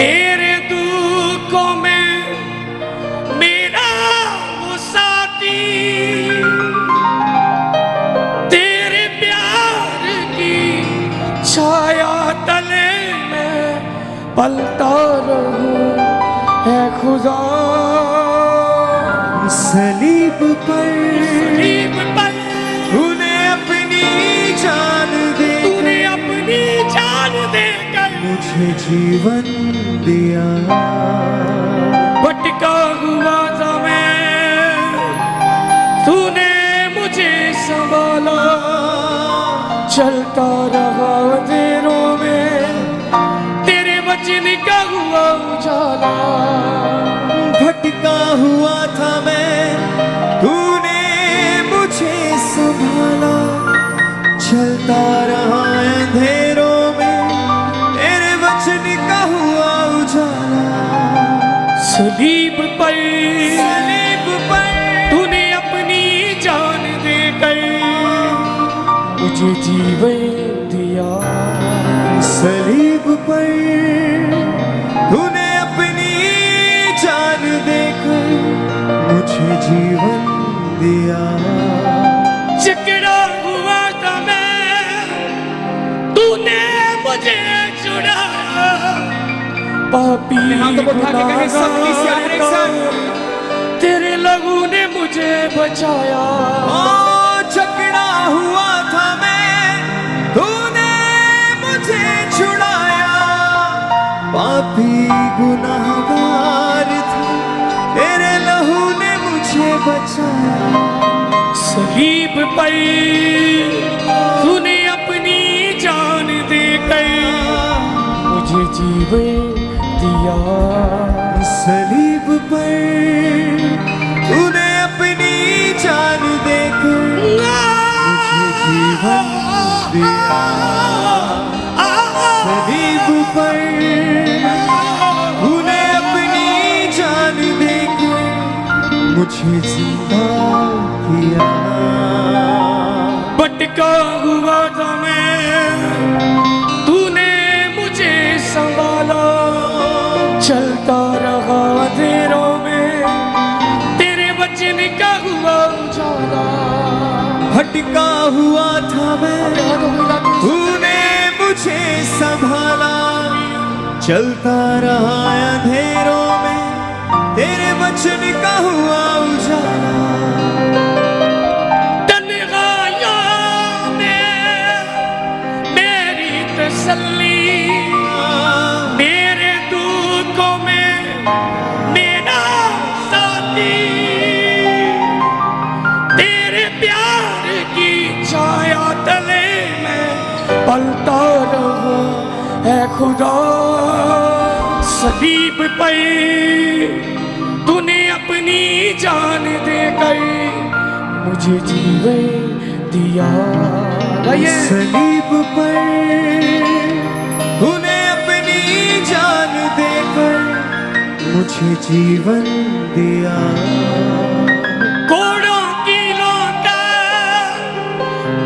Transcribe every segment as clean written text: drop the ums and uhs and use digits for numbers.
मेरे दुखों में मेरा वो साथी, तेरे प्यार की छाया तले में पलता रहूं है खुदा। सलीब पर तूने अपनी जान देकर मुझे जीवन दिया। भटका हुआ था मैं, तूने मुझे संभाला। चलता रहा अंधेरों में, तेरे वचन का हुआ उजाला। भटका हुआ था मैं, तूने मुझे संभाला। चलता रहा अंधेरों में, तेरे वचन का हुआ उजाला। सलीब पर तूने अपनी जान देकर मुझे जीवन दिया। सलीब पर तूने अपनी जान देकर मुझे जीवन दिया। जकड़ा हुआ था मैं, तूने मुझे छुड़ाया। पापी तेरे लहू ने मुझे बचाया। जकड़ा हुआ था मैं, तूने मुझे छुड़ाया। पापी गुनाहगार था, तेरे लहू ने मुझे बचाया। सलीब पर तूने अपनी जान देकर मुझे जीवन दिया। सलीब पर तूने अपनी जान देकर मुझे जीवन दिया। सलीब पर तूने अपनी जान देकर मुझे जिंदा किया। भटका हुआ था मैं, तूने मुझे संभाला। चलता रहा अंधेरों में, तेरे वचन का हुआ उजाला। भटका हुआ था मैं, तूने मुझे संभाला। चलता रहा अंधेरों में, तेरे वचन का हुआ उजाला। तन्हाइयों में मेरी तसल्ली, मेरे दुखों में मेरा साथी, तेरे प्यार की छाया तले में पलता रहूं है खुदा। सलीब पर तूने अपनी जान देकर मुझे जीवन दिया। सलीब पर तूने अपनी जान देकर मुझे जीवन दिया। कोड़ों की लौटा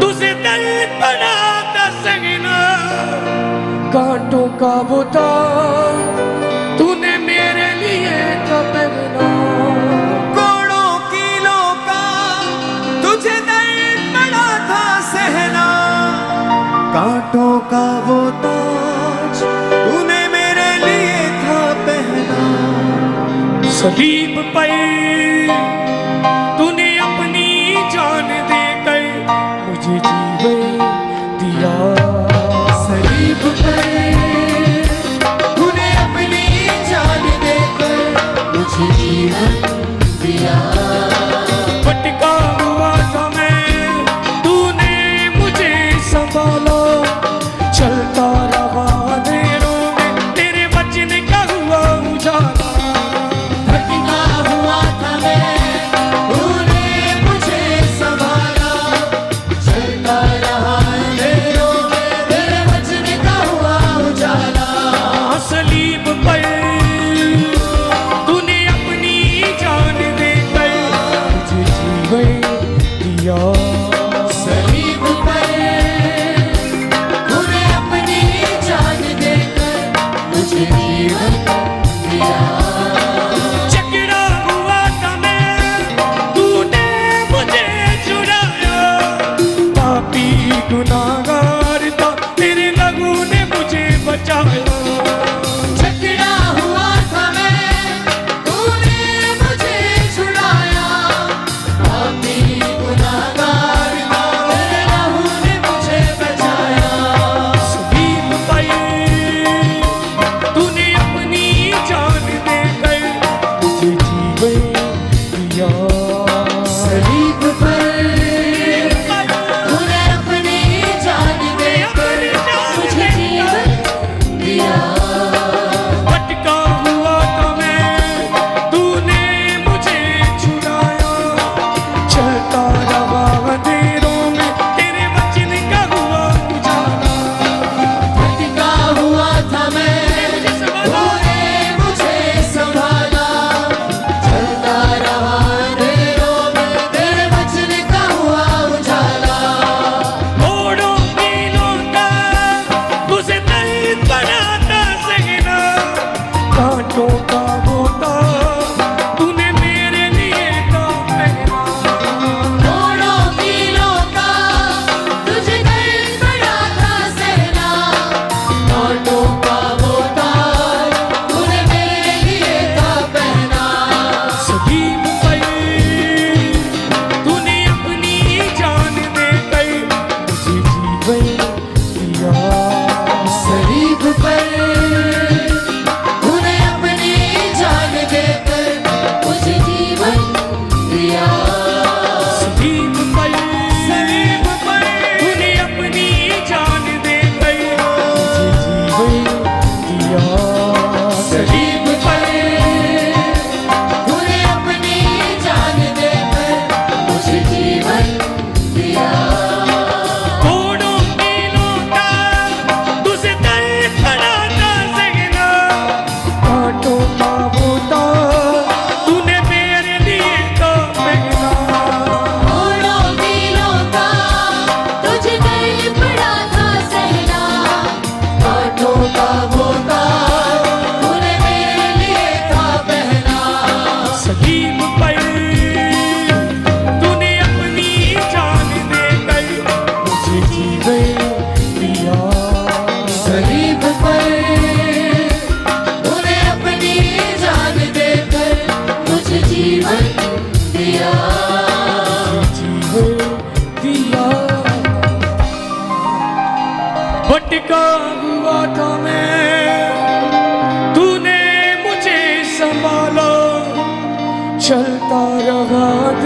तुझे दर्द पड़ा था सहना। कांटों का वो ताज तूने मेरे लिए था पहना। कोड़ों की लौका तुझे दर्द पड़ा था सहना। कांटों का वो ताज तूने मेरे लिए था पहना। सलीब पर तूने अपनी जान देकर मुझे जीवन दिया। सलीब पर तूने अपनी जान देकर मुझे जीवन दिया। भटका हुआ था मैं, तूने मुझे संभाला। चलता रहा अंधेरों में, तेरे वचन का हुआ उजाला। भटका हुआ था मैं, तूने मुझे संभाला। चलता रहा अंधेरों में, तेरे वचन का हुआ उजाला। सलीब पर तूने अपनी जान देकर मुझे जीवन दिया। सलीब पर तूने अपनी जान देकर मुझे जीवन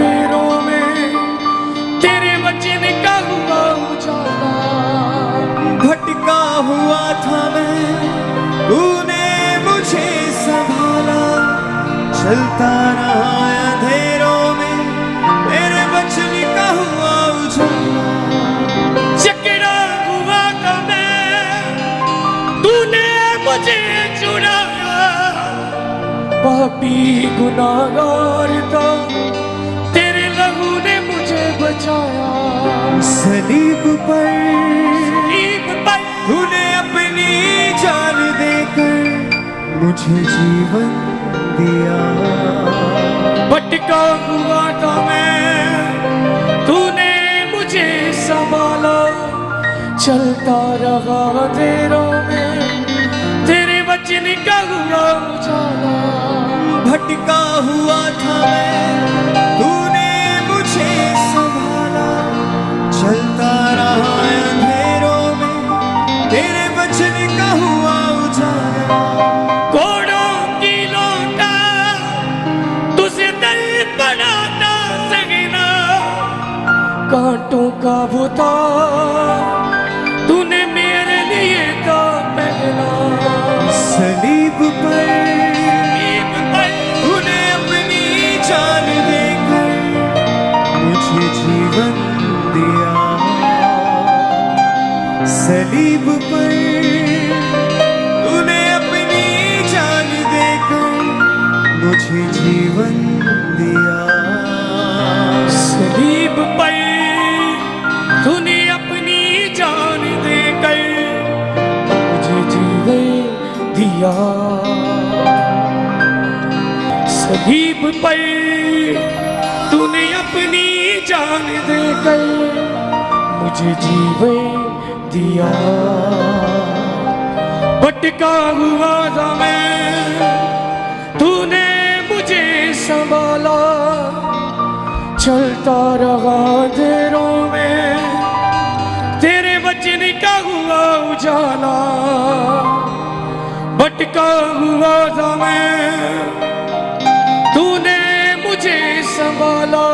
अंधेरों में तेरे वचन का हुआ उजाला। भटका हुआ था मैं, तूने मुझे संभाला। चलता रहा अंधेरों में, तेरे वचन का हुआ उजाला। जकड़ा हुआ था मैं, तूने मुझे छुड़ाया। पापी गुनाहगार था, तेरे लहू ने मुझे बचाया। सलीब पर तूने अपनी जान देकर मुझे जीवन दिया। भटका हुआ था मैं, तूने मुझे संभाला। चलता रहा अंधेरों में, तेरे वचन का हुआ उजाला। भटका हुआ था मैं, तूने मुझे संभाला। चलता रहा अंधेरों में, तेरे वचन का हुआ उजाला। घोड़ों की लौटा तुझे दल बनाता सकना। कांटों का बुता तूने मेरे लिए था पहना। सलीब पर तूने अपनी जान देकर मुझे जीवन दिया। सलीब पर तूने अपनी जान देकर मुझे जीवन दिया। सलीब पर तूने अपनी जान देकर मुझे जीवन दिया। सलीब पर तूने अपनी जान देकर मुझे जीवन दिया। भटका हुआ था मैं, तूने मुझे संभाला। चलता रहा अंधेरों में, तेरे वचन का हुआ उजाला। भटका हुआ था मैं, तूने मुझे संभाला।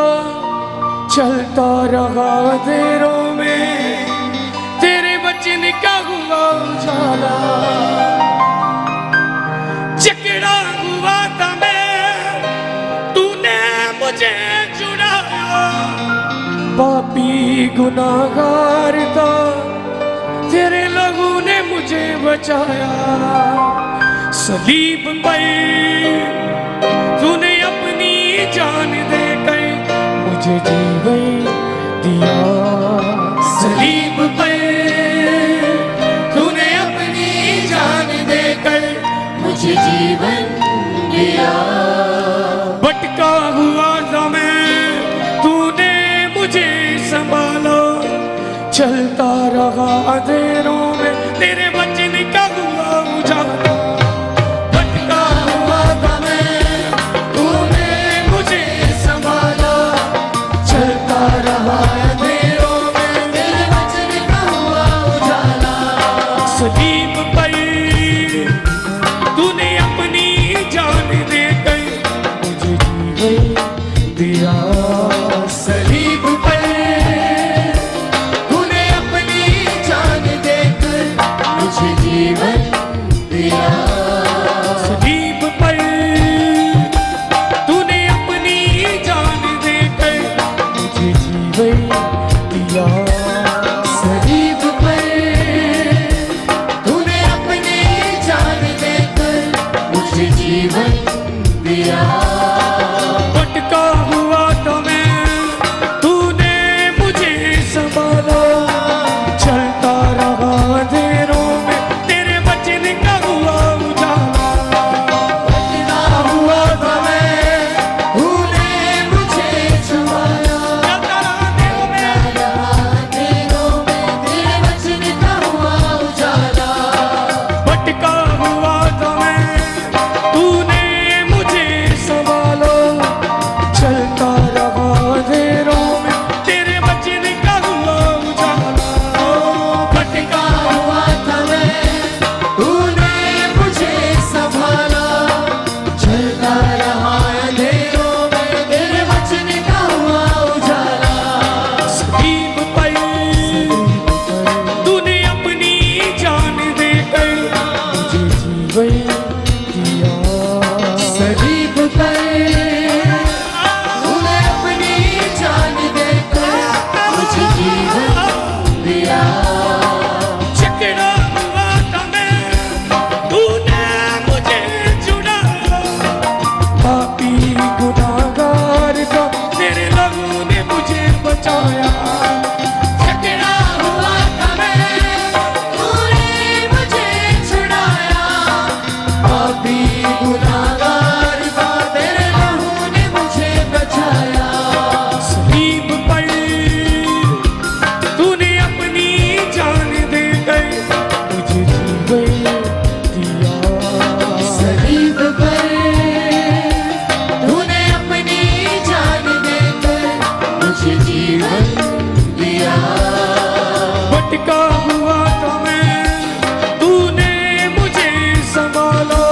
चलता रहा अंधेरों में, तेरे वचन का हुआ उजाला। जकड़ा हुआ था मैं, तूने मुझे छुड़ाया। पापी गुनाहगार था, तेरे लहू ने मुझे बचाया। सलीब पर तूने अपनी जान देकर मुझे जीवन दिया। सलीब पर तूने अपनी जान देकर मुझे जीवन दिया। भटका हुआ था मैं, तूने मुझे संभाला। चलता रहा अंधेरों में, तेरे वचन का हुआ उजाला। भटका हुआ था मैं, तूने मुझे संभाला। चलता रहा अंधेरों में, तेरे वचन का हुआ उजाला। सलीब पर तूने अपनी जान देकर मुझे जीवन दिया। सलीब पर तूने अपनी जान देकर बचाया। झगड़ा हुआ था मैं, तूने मुझे छुड़ाया। पापी गुनाहगार था, तेरे लहू ने मुझे बचाया। सलीब पर तूने अपनी जान दे कर मुझे जीवन दिया। सलीब पर तूने अपनी जान देकर मुझे जीवन दिया। भटका हुआ था मैं, तूने मुझे संभाला।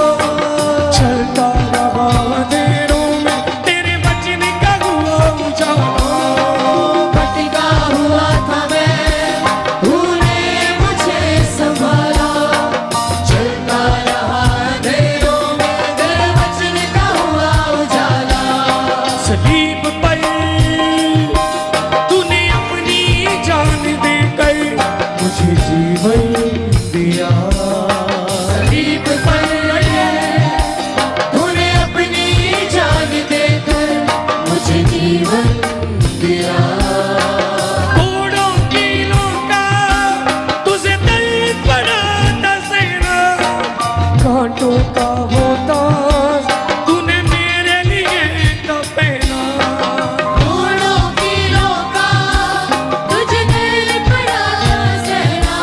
चलता रहा अंधेरों में, तेरे वचन का हुआ उजाला। भटका हुआ था मैं, तूने मुझे संभाला। चलता रहा अंधेरों में, तेरे वचन का हुआ उजाला। सलीब पर तूने अपनी जान देकर मुझे जीवन दिया। सलीब पर तूने अपनी जान देकर मुझे जीवन दिया। कोड़ों कीलों का तुझे दर्द पड़ा था सहना। कांटों का होता तूने मेरे लिए तो पहना। कोड़ों कीलों का तुझे दिल पड़ा सहना।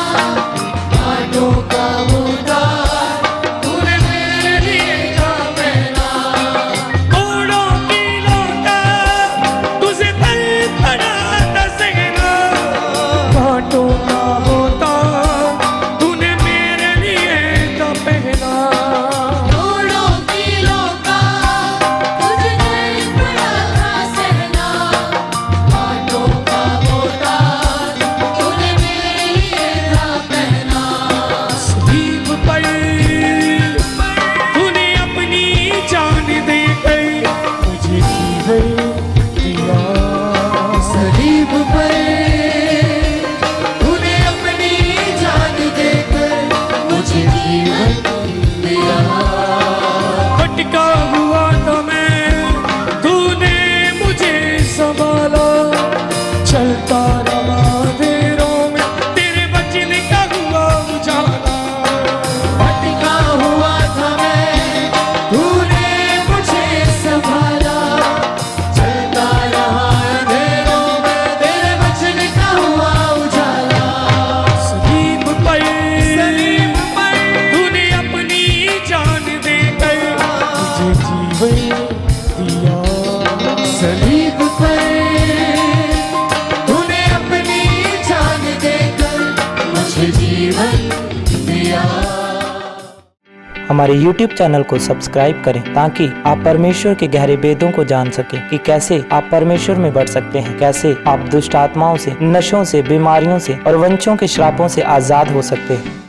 कांटों का होता तूने मेरे लिए था पहना। कोड़ों कीलों का तुझे दर्द पड़ा था सहना। कांटों का होता तूने मेरे लिए तो पहना। कोड़ों कीलों का तुझे दिल पड़ा था सहना। कांटों का होता तूने मेरे लिए था पहना। सलीब पर तूने अपनी जान देकर मुझे जीवन दिया। सलीब पर तूने अपनी जान देकर मुझे जीवन दिया। भटका हुआ था मैं, तूने मुझे संभाला। चलता रहा अंधेरों में, तेरे वचन का हुआ उजाला। भटका हुआ था मैं, तूने मुझे संभाला। चलता रहा अंधेरों में, तेरे वचन का हुआ उजाला। सलीब पर तूने अपनी जान देकर मुझे जीवन दिया। सलीब पर तूने अपनी जान देकर मुझे जीवन दिया। हमारे YouTube चैनल को सब्सक्राइब करें ताकि आप परमेश्वर के गहरे वेदों को जान सकें कि कैसे आप परमेश्वर में बढ़ सकते हैं, कैसे आप दुष्ट आत्माओं से, नशों से, बीमारियों से और वंशों के श्रापों से आजाद हो सकते हैं।